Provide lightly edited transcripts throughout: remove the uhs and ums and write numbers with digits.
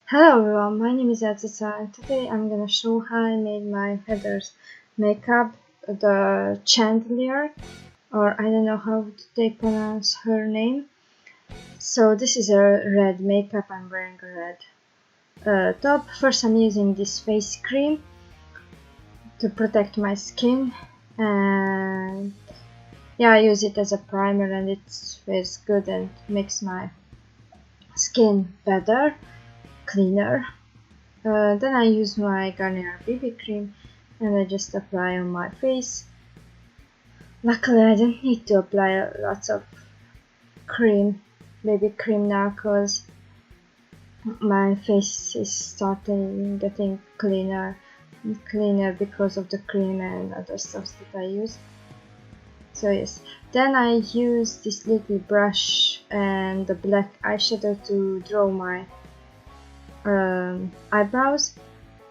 Hello everyone, my name is AyaCica and today I'm gonna show how I made my feathers makeup, the Chandler, or I don't know how they pronounce her name. So this is a red makeup, I'm wearing a red top. First I'm using this face cream to protect my skin, and yeah, I use it as a primer and it feels good and makes my skin better, cleaner. Then I use my Garnier BB cream and I just apply on my face. Luckily I don't need to apply lots of cream, BB cream now, because my face is starting getting cleaner because of the cream and other stuff that I use. So yes, then I use this little brush and the black eyeshadow to draw my eyebrows.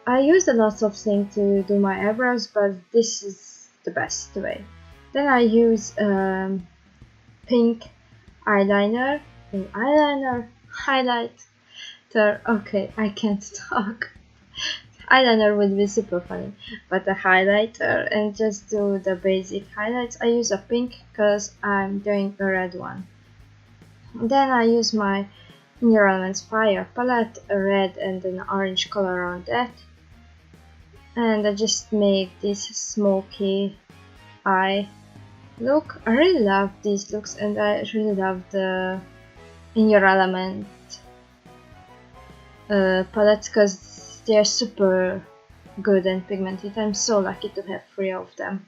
I used a lot of things to do my eyebrows, but this is the best way. Then I use pink eyeliner, highlighter. Okay, I can't talk. Eyeliner would be super funny, but a highlighter and just do the basic highlights. I use a pink because I'm doing a red one. Then I use my New Elements Fire palette, a red and an orange color on that. And I just make this smoky eye look. I really love these looks and I really love the In Your Element palettes because they are super good and pigmented. I'm so lucky to have 3 of them.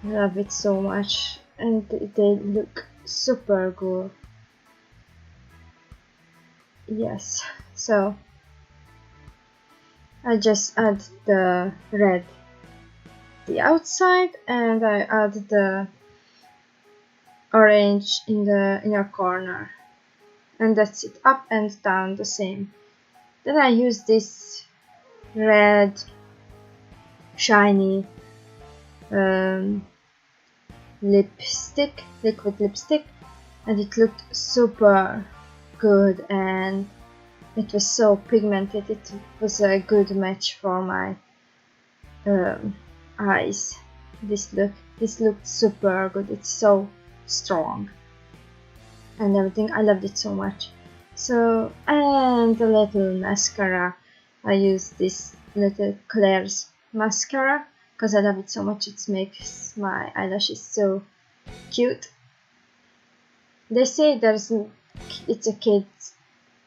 I love it so much and they look super good. Yes, so I just add the red the outside and I add the orange in the inner corner, and that's it, up and down the same. Then I use this red shiny lipstick, liquid lipstick, and it looked super good and it was so pigmented. It was a good match for my eyes. This looked super good. It's so strong and everything. I loved it so much. So, and a little mascara. I use this little Claire's mascara because I love it so much. It makes my eyelashes so cute. They say it's a kid's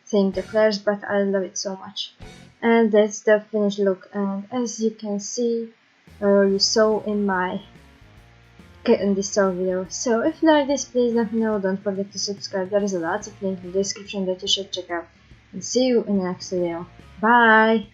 thing, the Claire's, but I love it so much. And that's the finished look, and as you can see, you saw in this video. So if you like this, please let me know. Don't forget to subscribe. There is a lot of link in the description that you should check out, and see you in the next video. Bye.